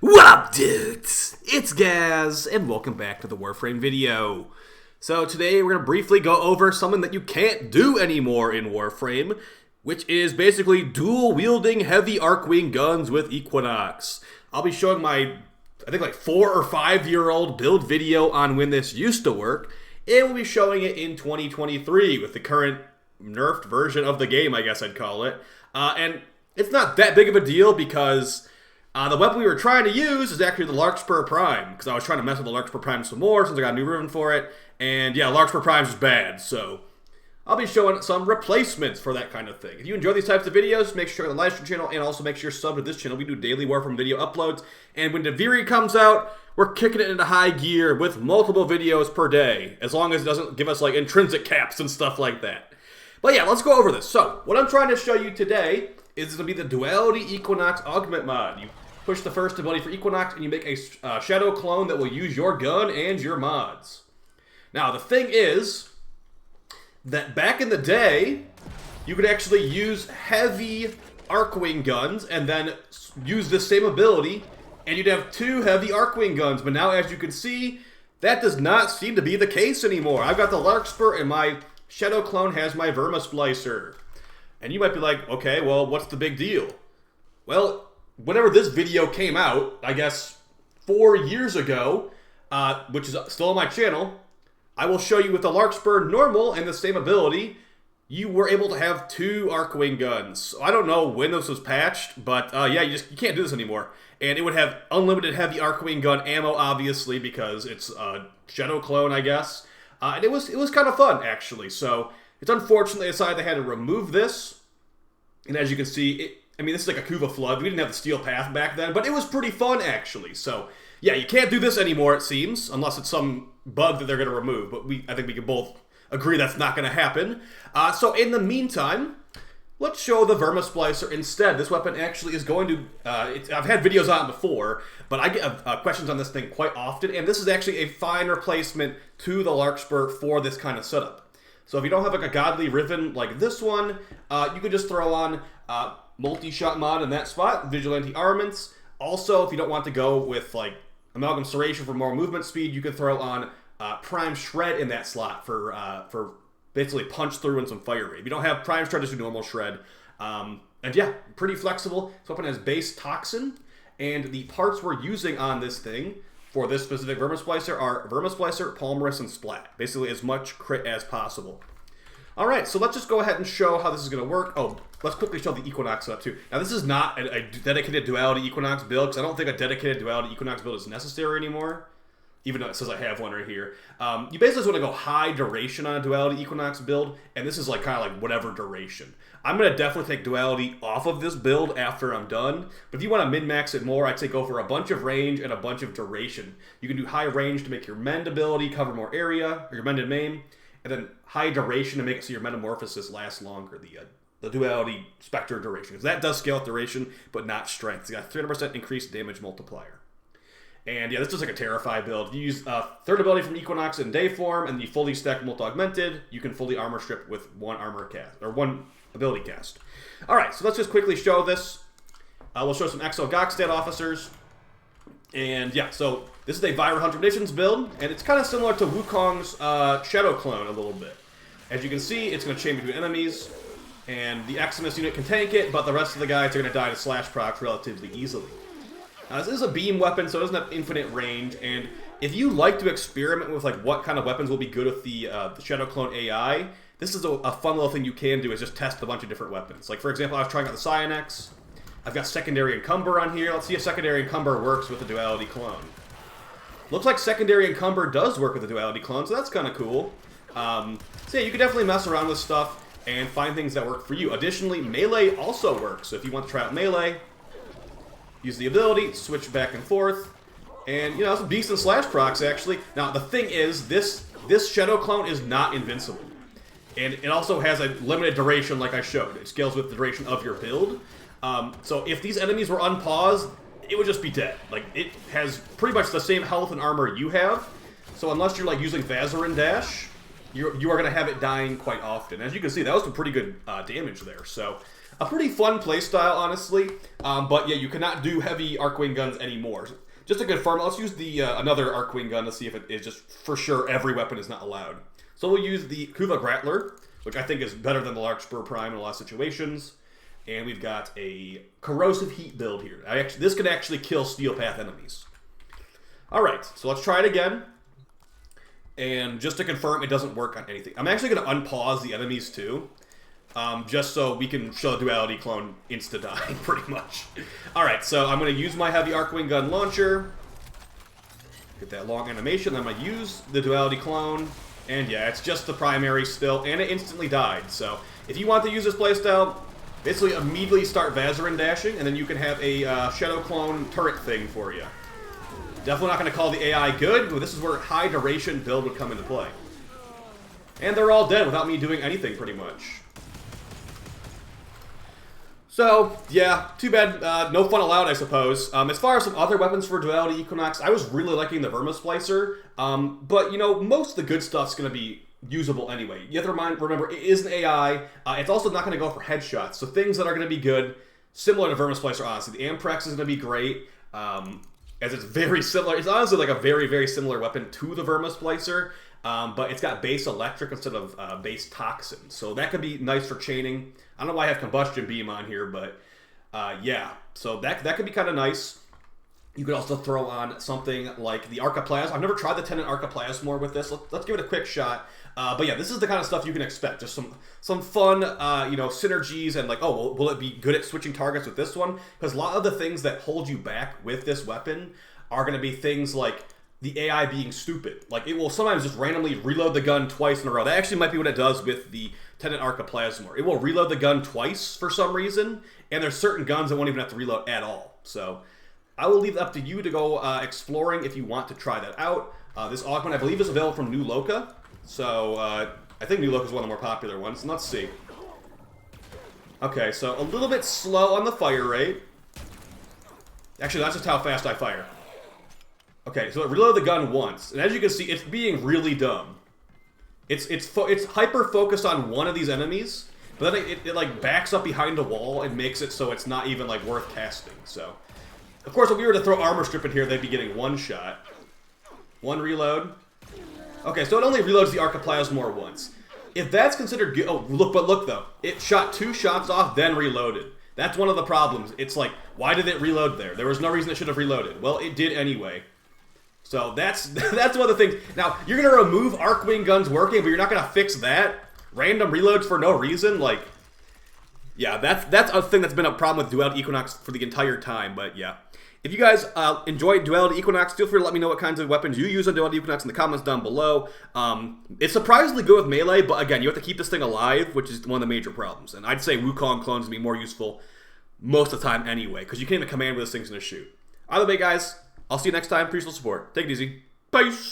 What up, dudes? It's Gaz, and welcome back to the Warframe video. So today we're going to briefly go over something that you can't do anymore in Warframe, which is basically dual-wielding heavy Arcwing guns with Equinox. I'll be showing my, I think like 4 or 5 year old build video on when this used to work, and we'll be showing it in 2023 with the current nerfed version of the game, I guess I'd call it. And it's not that big of a deal because the weapon we were trying to use is actually the Larkspur Prime, because I was trying to mess with the Larkspur Prime some more since I got a new ribbon for it. And yeah, Larkspur Prime is bad, so I'll be showing some replacements for that kind of thing. If you enjoy these types of videos, make sure to like the livestream channel and also make sure you're subbed to this channel. We do daily Warframe video uploads, and when Deviri comes out, we're kicking it into high gear with multiple videos per day, as long as it doesn't give us like intrinsic caps and stuff like that. But yeah, let's go over this. So, what I'm trying to show you today is going to be the Duality Equinox Augment mod. You push the first ability for Equinox, and you make a shadow clone that will use your gun and your mods. Now, the thing is that back in the day, you could actually use heavy Arcwing guns and then use this same ability, and you'd have 2 heavy Arcwing guns. But now, as you can see, that does not seem to be the case anymore. I've got the Larkspur, and my shadow clone has my Verma Splicer. And you might be like, okay, well, what's the big deal? Well, whenever this video came out, I guess 4 years ago, which is still on my channel, I will show you with the Larkspur normal and the same ability, you were able to have 2 Arcwing guns. So I don't know when this was patched, but yeah, you can't do this anymore. And it would have unlimited heavy Arcwing gun ammo, obviously, because it's a shadow clone, I guess. And it was kind of fun, actually. So it's unfortunate they decided they had to remove this. And as you can see, I mean, this is like a Kuva Flood. We didn't have the Steel Path back then, but it was pretty fun, actually. So, yeah, you can't do this anymore, it seems, unless it's some bug that they're going to remove. But I think we can both agree that's not going to happen. So, in the meantime, let's show the Verma Splicer instead. This weapon actually is going to... I've had videos on it before, but I get questions on this thing quite often. And this is actually a fine replacement to the Larkspur for this kind of setup. So if you don't have like a godly ribbon like this one, you can just throw on multi-shot mod in that spot, vigilante armaments. Also, if you don't want to go with like amalgam serration for more movement speed, you can throw on prime shred in that slot for basically punch through and some fire rate. If you don't have prime shred, just do normal shred. And yeah, pretty flexible. This weapon has base toxin, and the parts we're using on this thing for this specific Vermisplicer are Vermisplicer, Palmaris, and Splat. Basically as much crit as possible. Alright, so let's just go ahead and show how this is going to work. Oh, let's quickly show the Equinox up too. Now this is not a dedicated Duality Equinox build, because I don't think a dedicated Duality Equinox build is necessary anymore. Even though it says I have one right here. You basically just want to go high duration on a Duality Equinox build, and this is like kind of like whatever duration. I'm going to definitely take Duality off of this build after I'm done, but if you want to min-max it more, I'd say go for a bunch of range and a bunch of duration. You can do high range to make your mend ability cover more area, or your mend and maim, and then high duration to make it so your metamorphosis lasts longer, the Duality Spectre duration, because that does scale with duration, but not strength. It's got 300% increased damage multiplier. And yeah, this is like a Terrify build. You use third ability from Equinox in day form, and the fully stacked multi-augmented, you can fully armor strip with 1 armor cast, or 1 ability cast. Alright, so let's just quickly show this. We'll show some Exo Gokstad officers. And yeah, so this is a Vira Hunter Munitions build, and it's kind of similar to Wukong's Shadow Clone a little bit. As you can see, it's going to chain between enemies, and the Eximus unit can tank it, but the rest of the guys are going to die to slash procs relatively easily. Now, this is a beam weapon, so it doesn't have infinite range, and if you like to experiment with like what kind of weapons will be good with the Shadow Clone AI, this is a fun little thing you can do, is just test a bunch of different weapons. Like, for example, I was trying out the Cyanex. I've got Secondary Encumber on here. Let's see if Secondary Encumber works with the Duality Clone. Looks like Secondary Encumber does work with the Duality Clone, so that's kind of cool. So yeah, you can definitely mess around with stuff and find things that work for you. Additionally, Melee also works, so if you want to try out Melee, use the ability, switch back and forth, and, you know, some decent slash procs, actually. Now, the thing is, this Shadow Clone is not invincible. And it also has a limited duration, like I showed. It scales with the duration of your build. So if these enemies were unpaused, it would just be dead. Like, it has pretty much the same health and armor you have. So unless you're, like, using Vazarin Dash, you are going to have it dying quite often. As you can see, that was some pretty good damage there. So A pretty fun playstyle, honestly. But yeah, you cannot do heavy Arcwing guns anymore. Just to confirm, let's use the another Arcwing gun to see if it is just for sure every weapon is not allowed. So we'll use the Kuva Grattler, which I think is better than the Larkspur Prime in a lot of situations. And we've got a Corrosive Heat build here. This could actually kill Steel Path enemies. Alright, so let's try it again. And just to confirm, it doesn't work on anything. I'm actually going to unpause the enemies too. Just so we can show the Duality Clone insta-dying, pretty much. Alright, so I'm going to use my heavy Arcwing gun launcher. Get that long animation. I'm going to use the Duality Clone. And yeah, it's just the primary still, and it instantly died. So if you want to use this playstyle, basically immediately start Vazarin dashing, and then you can have a Shadow Clone turret thing for you. Definitely not going to call the AI good, but this is where high duration build would come into play. And they're all dead without me doing anything, pretty much. So, yeah, too bad. No fun allowed, I suppose. As far as some other weapons for Duality Equinox, I was really liking the Vermisplicer. But, you know, most of the good stuff's going to be usable anyway. You have to remember, it is an AI. It's also not going to go for headshots. So things that are going to be good, similar to Vermisplicer, honestly. The Amprex is going to be great, as it's very similar. It's honestly like a very, very similar weapon to the Vermisplicer. But it's got base electric instead of base toxin. So that could be nice for chaining. I don't know why I have combustion beam on here, but yeah. So that could be kind of nice. You could also throw on something like the Arcaplasma. I've never tried the Tenant Arcaplasma with this. Let's give it a quick shot. But yeah, this is the kind of stuff you can expect. Just some fun, you know, synergies and like, oh, well, will it be good at switching targets with this one? Because a lot of the things that hold you back with this weapon are going to be things like the AI being stupid. Like, it will sometimes just randomly reload the gun twice in a row. That actually might be what it does with the Tenant Arcaplasma. It will reload the gun twice for some reason, and there's certain guns that won't even have to reload at all. So I will leave it up to you to go exploring if you want to try that out. This augment, I believe, is available from New Loka. So I think New Loka is one of the more popular ones. And let's see. Okay, so a little bit slow on the fire rate. Actually, that's just how fast I fire. Okay, so it reloaded the gun once, and as you can see, it's being really dumb. It's hyper focused on one of these enemies, but then it like backs up behind a wall and makes it so it's not even like worth casting. So, of course, if we were to throw armor strip in here, they'd be getting one shot, one reload. Okay, so it only reloads the Arcaplasma once. If that's considered good, oh look though, it shot 2 shots off, then reloaded. That's one of the problems. It's like, why did it reload there? There was no reason it should have reloaded. Well, it did anyway. So that's one of the things. Now, you're going to remove Arcwing guns working, but you're not going to fix that? Random reloads for no reason? Like, yeah, that's a thing that's been a problem with Duality Equinox for the entire time, but yeah. If you guys enjoyed Duality Equinox, feel free to let me know what kinds of weapons you use on Duality Equinox in the comments down below. It's surprisingly good with melee, but again, you have to keep this thing alive, which is one of the major problems. And I'd say Wukong clones would be more useful most of the time anyway, because you can't even command where this thing's going to shoot. Either way, guys, I'll see you next time. Appreciate the support. Take it easy. Bye.